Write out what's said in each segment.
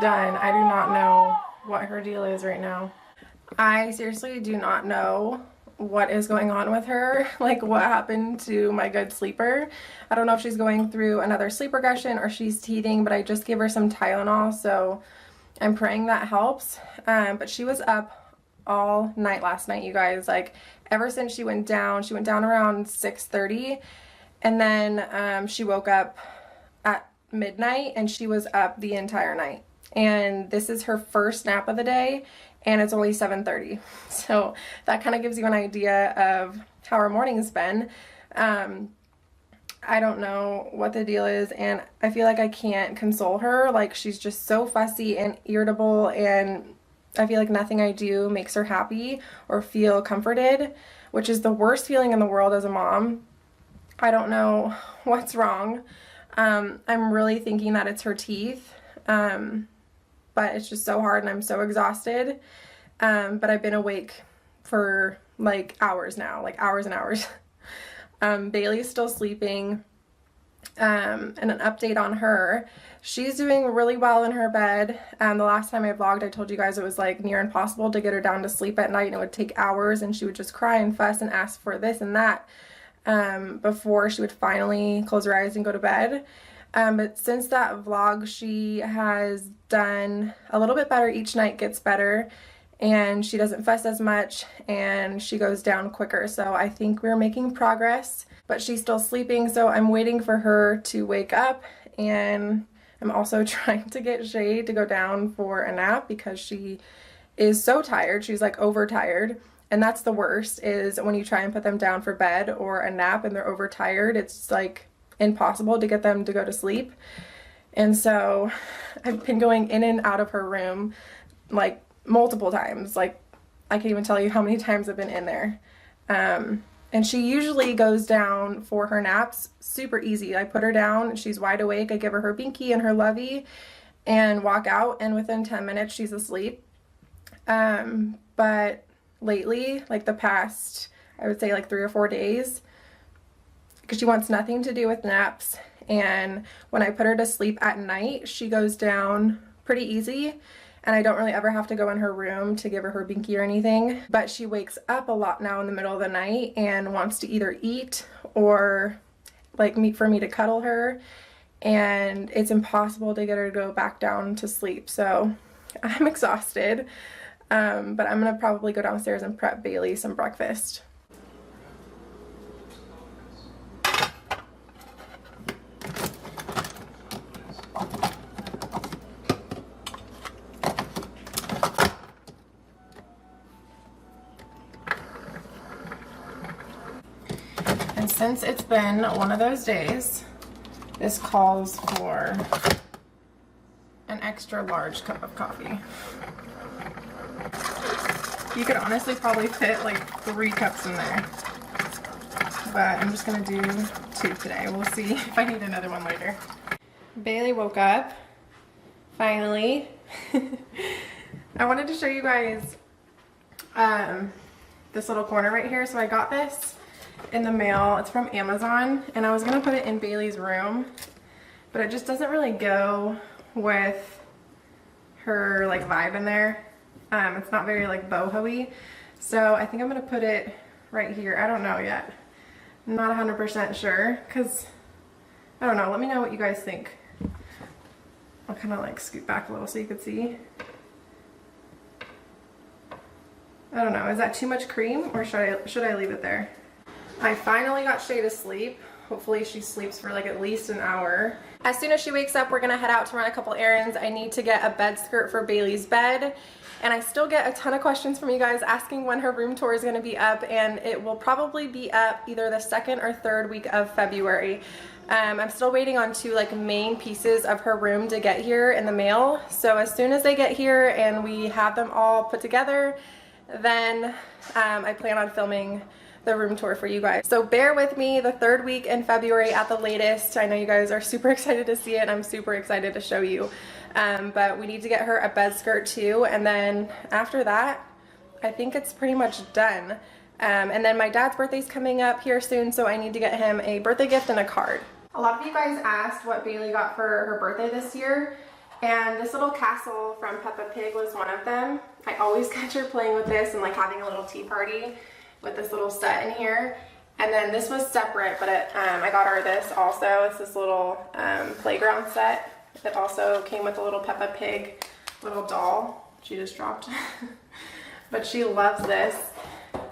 done. I do not know what her deal is right now. I seriously do not know what is going on with her, like what happened to my good sleeper. I don't know if she's going through another sleep regression or she's teething, but I just gave her some Tylenol, so I'm praying that helps. But she was up all night last night, you guys. Like ever since she went down around 6:30, and then she woke up at midnight and she was up the entire night. And this is her first nap of the day, and it's only 7:30. So that kind of gives you an idea of how her morning's been. I don't know what the deal is, and I feel like I can't console her. Like she's just so fussy and irritable, and I feel like nothing I do makes her happy or feel comforted, which is the worst feeling in the world as a mom. I don't know what's wrong. I'm really thinking that it's her teeth. But it's just so hard and I'm so exhausted. But I've been awake for like hours now, like hours and hours. Baylee's still sleeping. And an update on her. She's doing really well in her bed. The last time I vlogged, I told you guys it was like near impossible to get her down to sleep at night, and it would take hours, and she would just cry and fuss and ask for this and that before she would finally close her eyes and go to bed. But since that vlog, she has done a little bit better. Each night gets better, and she doesn't fuss as much, and she goes down quicker. So I think we're making progress, but she's still sleeping, so I'm waiting for her to wake up. And I'm also trying to get Shay to go down for a nap because she is so tired. She's like overtired. And that's the worst, is when you try and put them down for bed or a nap and they're overtired. It's like impossible to get them to go to sleep. And so I've been going in and out of her room like multiple times. Like I can't even tell you how many times I've been in there. And she usually goes down for her naps super easy. I put her down, she's wide awake, I give her her binky and her lovey and walk out, and within 10 minutes she's asleep. But lately, like the past, I would say like 3 or 4 days, because she wants nothing to do with naps, and when I put her to sleep at night, she goes down pretty easy, and I don't really ever have to go in her room to give her her binky or anything. But she wakes up a lot now in the middle of the night and wants to either eat or like for me to cuddle her, and it's impossible to get her to go back down to sleep. So I'm exhausted, but I'm gonna probably go downstairs and prep Baylee some breakfast. And since it's been one of those days, this calls for an extra large cup of coffee. You could honestly probably fit like 3 cups in there, but I'm just gonna do 2 today. We'll see if I need another one later. Baylee woke up, finally. I wanted to show you guys this little corner right here. So I got this in the mail. It's from Amazon, and I was gonna put it in Baylee's room, but it just doesn't really go with her like vibe in there. It's not very like boho-y, so I think I'm gonna put it right here. I don't know yet. I'm not 100% sure, because I don't know. Let me know what you guys think. I'll kind of like scoot back a little so you can see. I don't know, is that too much cream, or should I leave it there? I finally got Shay to sleep. Hopefully she sleeps for like at least an hour. As soon as she wakes up, we're gonna head out to run a couple errands. I need to get a bed skirt for Baylee's bed, and I still get a ton of questions from you guys asking when her room tour is gonna be up, and it will probably be up either the 2nd or 3rd week of February. I'm still waiting on 2 like main pieces of her room to get here in the mail. So as soon as they get here and we have them all put together, then I plan on filming the room tour for you guys. So bear with me, the 3rd week in February at the latest. I know you guys are super excited to see it, and I'm super excited to show you. But we need to get her a bed skirt too, and then after that, I think it's pretty much done. And then my dad's birthday's coming up here soon, so I need to get him a birthday gift and a card. A lot of you guys asked what Baylee got for her birthday this year, And this little castle from Peppa Pig was one of them. I always catch her playing with this and like having a little tea party with this little set in here. And then this was separate, but I got her this also. It's this little playground set. It also came with a little Peppa Pig little doll. She just dropped. But she loves this.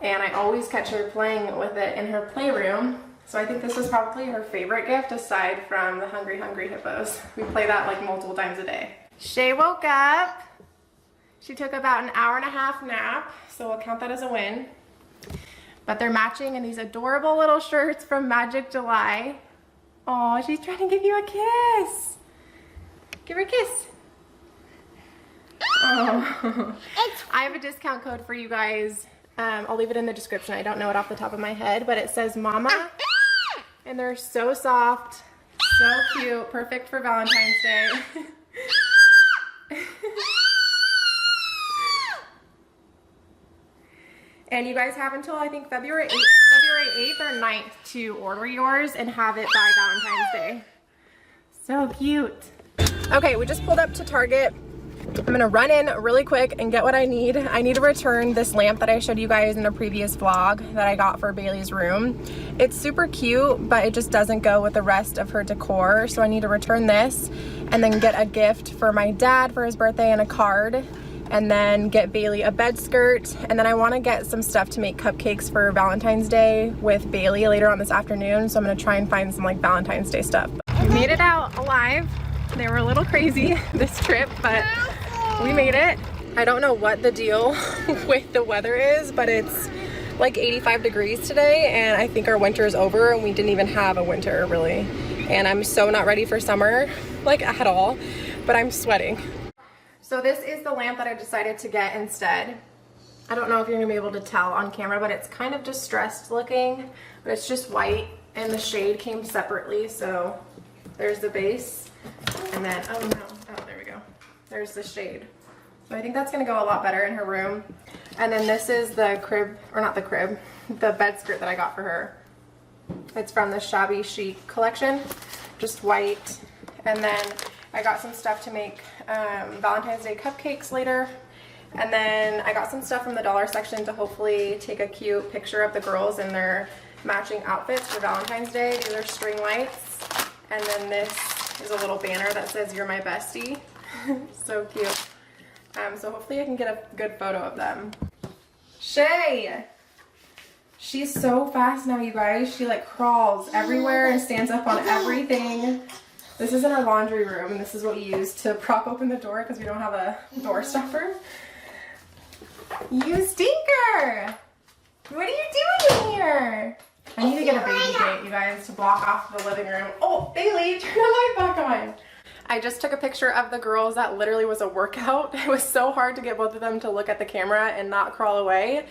And I always catch her playing with it in her playroom. So I think this was probably her favorite gift aside from the Hungry Hungry Hippos. We play that like multiple times a day. Shay woke up. She took about an hour-and-a-half nap, so we'll count that as a win. But they're matching in these adorable little shirts from Magic July. Oh, she's trying to give you a kiss. Give her a kiss. Oh. I have a discount code for you guys. I'll leave it in the description. I don't know it off the top of my head, but it says Mama. And they're so soft, so cute, perfect for Valentine's Day. And you guys have until I think February 8th or 9th to order yours and have it by Valentine's Day. So cute. Okay, we just pulled up to Target. I'm gonna run in really quick and get what I need. I need to return this lamp that I showed you guys in a previous vlog that I got for Bailey's room. It's super cute, but it just doesn't go with the rest of her decor. So I need to return this and then get a gift for my dad for his birthday and a card. And then get Bailey a bed skirt. And then I wanna get some stuff to make cupcakes for Valentine's Day with Bailey later on this afternoon. So I'm gonna try and find some like Valentine's Day stuff. We made it out alive. They were a little crazy this trip, but we made it. I don't know what the deal with the weather is, but it's like 85 degrees today, and I think our winter is over, and we didn't even have a winter really. And I'm so not ready for summer, like at all, but I'm sweating. So this is the lamp that I decided to get instead. I don't know if you're gonna be able to tell on camera, but it's kind of distressed looking, but it's just white, and the shade came separately. So there's the base, and then, oh no, oh there we go. There's the shade. So I think that's gonna go a lot better in her room. And then this is the crib, or not the crib, the bed skirt that I got for her. It's from the Shabby Chic collection, just white. And then I got some stuff to make Valentine's Day cupcakes later. And then I got some stuff from the dollar section to hopefully take a cute picture of the girls in their matching outfits for Valentine's Day. These are string lights. And then this is a little banner that says, "You're my bestie." So cute. So hopefully I can get a good photo of them. Shay! She's so fast now, you guys. She like crawls everywhere and stands up on everything. This is in our laundry room, and this is what we use to prop open the door because we don't have a door stopper. You stinker! What are you doing in here? I need to get a baby gate, you guys, to block off the living room. Oh, Baylee, turn the light back on. I just took a picture of the girls. That literally was a workout. It was so hard to get both of them to look at the camera and not crawl away.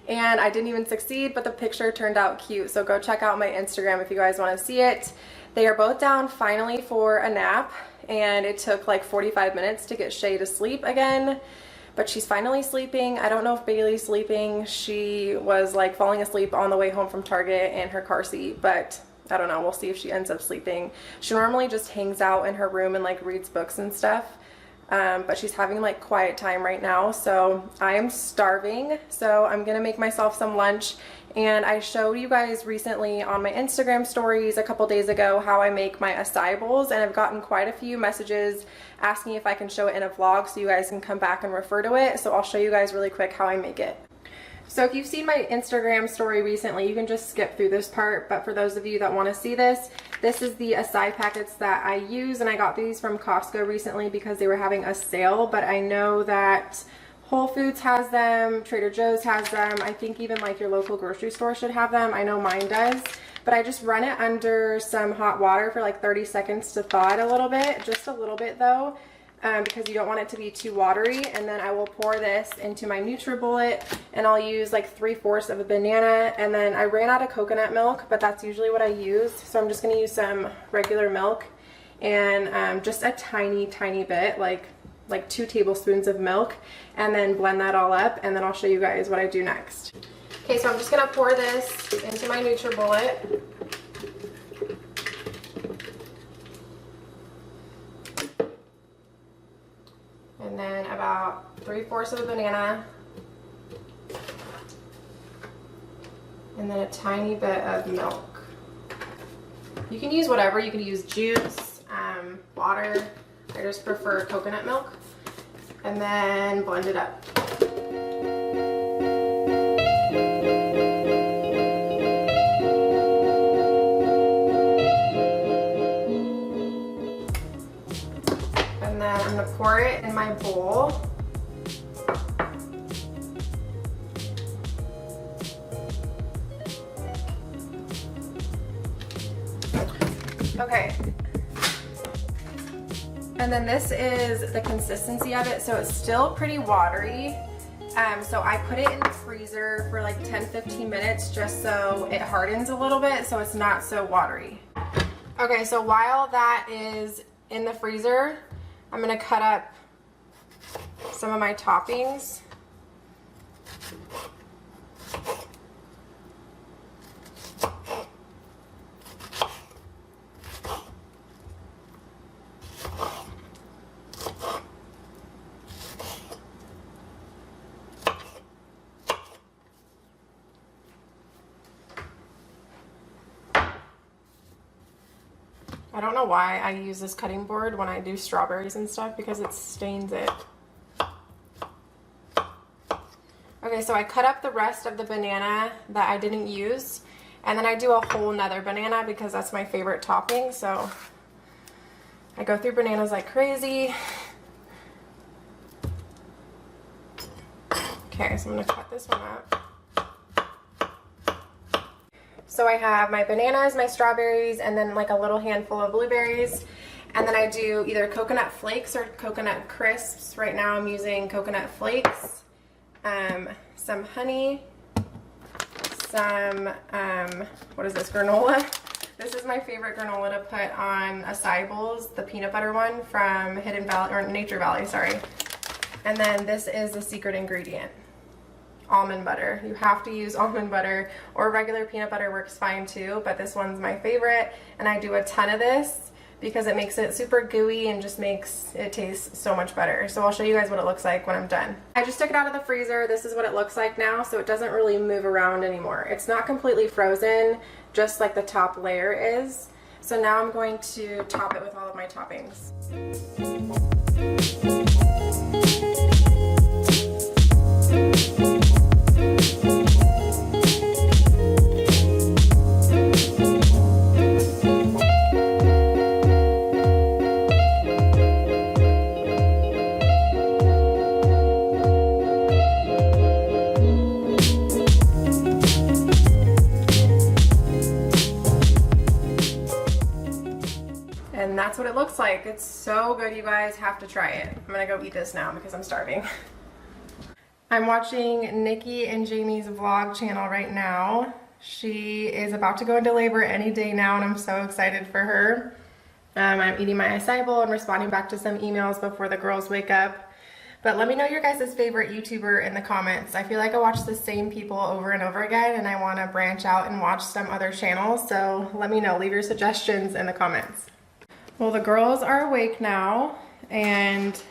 And I didn't even succeed, but the picture turned out cute. So go check out my Instagram if you guys want to see it. They are both down finally for a nap, and it took like 45 minutes to get Shay to sleep again. But she's finally sleeping. I don't know if Bailey's sleeping. She was like falling asleep on the way home from Target in her car seat, but I don't know. We'll see if she ends up sleeping. She normally just hangs out in her room and like reads books and stuff. But she's having like quiet time right now, so I am starving. So I'm gonna make myself some lunch. And I showed you guys recently on my Instagram stories a couple days ago how I make my acai bowls, and I've gotten quite a few messages asking if I can show it in a vlog so you guys can come back and refer to it. So I'll show you guys really quick how I make it. So if you've seen my Instagram story recently, you can just skip through this part, but for those of you that want to see this, this is the acai packets that I use, and I got these from Costco recently because they were having a sale, but I know that Whole Foods has them, Trader Joe's has them, I think even like your local grocery store should have them. I know mine does, but I just run it under some hot water for like 30 seconds to thaw it a little bit, just a little bit though. Because you don't want it to be too watery. And then I will pour this into my NutriBullet, and I'll use like 3/4 of a banana. And then I ran out of coconut milk, but that's usually what I use, so I'm just going to use some regular milk and just a tiny bit, like 2 tablespoons of milk, and then blend that all up, and then I'll show you guys what I do next. Okay, so I'm just going to pour this into my NutriBullet. and then about 3/4 of a banana, and then a tiny bit of milk. You can use whatever. You can use juice, water. I just prefer coconut milk, and then blend it up. And then I'm gonna pour it in my bowl. Okay. And then this is the consistency of it, so it's still pretty watery. So I put it in the freezer for like 10-15 minutes just so it hardens a little bit so it's not so watery. Okay, so while that is in the freezer, I'm gonna cut up some of my toppings. I don't know why I use this cutting board when I do strawberries and stuff because it stains it. Okay, so I cut up the rest of the banana that I didn't use, and then I do a whole nother banana because that's my favorite topping. So I go through bananas like crazy. Okay, so I'm gonna cut this one up. So I have my bananas, my strawberries, and then like a little handful of blueberries. And then I do either coconut flakes or coconut crisps. Right now I'm using coconut flakes, some honey, some, what is this, granola? This is my favorite granola to put on acai bowls, the peanut butter one from Hidden Valley, or Nature Valley, sorry. And then this is the secret ingredient. Almond butter. You have to use almond butter, or regular peanut butter works fine too, but this one's my favorite, and I do a ton of this because it makes it super gooey and just makes it taste so much better. So I'll show you guys what it looks like when I'm done. I just took it out of the freezer. This is what it looks like now, so it doesn't really move around anymore. It's not completely frozen, just like the top layer is. So now I'm going to top it with all of my toppings. And that's what it looks like. It's so good, you guys have to try it. I'm gonna go eat this now because I'm starving. I'm watching Nikki and Jamie's vlog channel right now. She is about to go into labor any day now, and I'm so excited for her. I'm eating my acai bowl and responding back to some emails before the girls wake up. But let me know your guys' favorite YouTuber in the comments. I feel like I watch the same people over and over again, and I want to branch out and watch some other channels. So let me know. Leave your suggestions in the comments. Well, the girls are awake now, and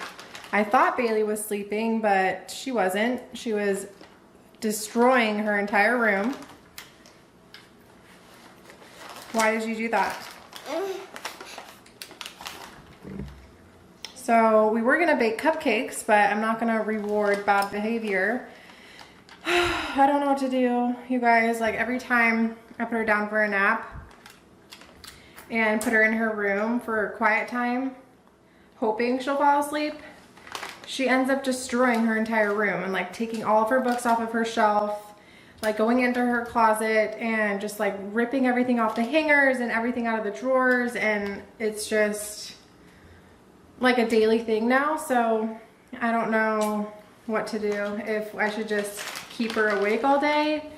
I thought Baylee was sleeping, but she wasn't. She was destroying her entire room. Why did you do that? So we were gonna bake cupcakes, but I'm not gonna reward bad behavior. I don't know what to do, you guys. Like every time I put her down for a nap and put her in her room for quiet time, hoping she'll fall asleep, she ends up destroying her entire room and like taking all of her books off of her shelf, like going into her closet and just like ripping everything off the hangers and everything out of the drawers, and it's just like a daily thing now. So I don't know what to do, if I should just keep her awake all day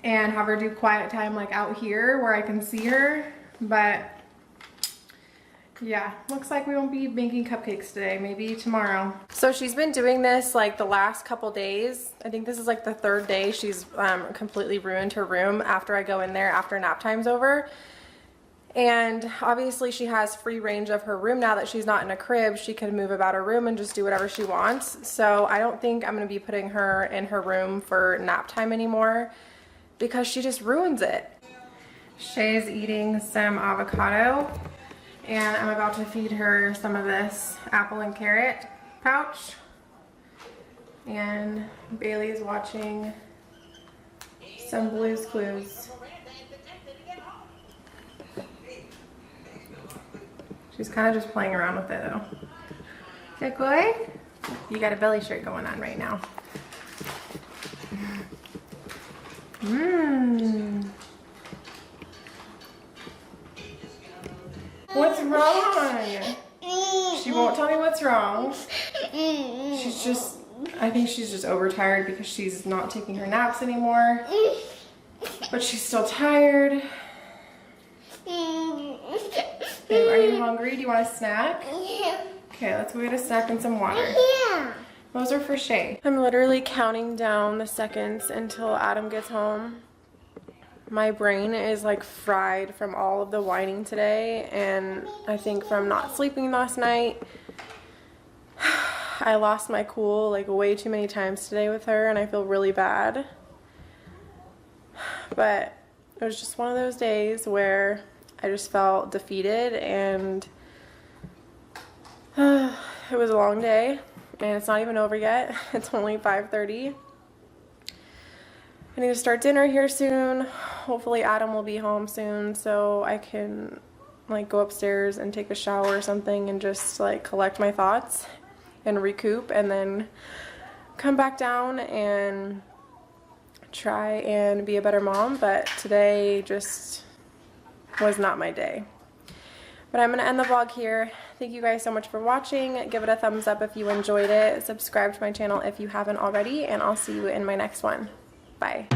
and have her do quiet time like out here where I can see her. But yeah, looks like we won't be making cupcakes today, maybe tomorrow. So she's been doing this like the last couple days. I think this is like the third day she's completely ruined her room after I go in there after nap time's over. And obviously she has free range of her room now that she's not in a crib. She can move about her room and just do whatever she wants. So I don't think I'm going to be putting her in her room for nap time anymore because she just ruins it. Shay's eating some avocado and I'm about to feed her some of this apple and carrot pouch. And Bailey's watching some Blue's Clues. She's kind of just playing around with it though. Good boy? You got a belly shirt going on right now. Mmm. What's wrong? She won't tell me what's wrong. She's just, I think she's just overtired because she's not taking her naps anymore. But she's still tired. Babe, are you hungry? Do you want a snack? Yeah. Okay, let's go get a snack and some water. Yeah. Those are for Shay. I'm literally counting down the seconds until Adam gets home. My brain is like fried from all of the whining today, and I think from not sleeping last night. I lost my cool like way too many times today with her, and I feel really bad. But it was just one of those days where I just felt defeated, and it was a long day, and it's not even over yet. It's only 5:30. I need to start dinner here soon. Hopefully Adam will be home soon so I can like go upstairs and take a shower or something and just like collect my thoughts and recoup, and then come back down and try and be a better mom. But today just was not my day. But I'm going to end the vlog here. Thank you guys so much for watching. Give it a thumbs up if you enjoyed it. Subscribe to my channel if you haven't already, and I'll see you in my next one. Bye.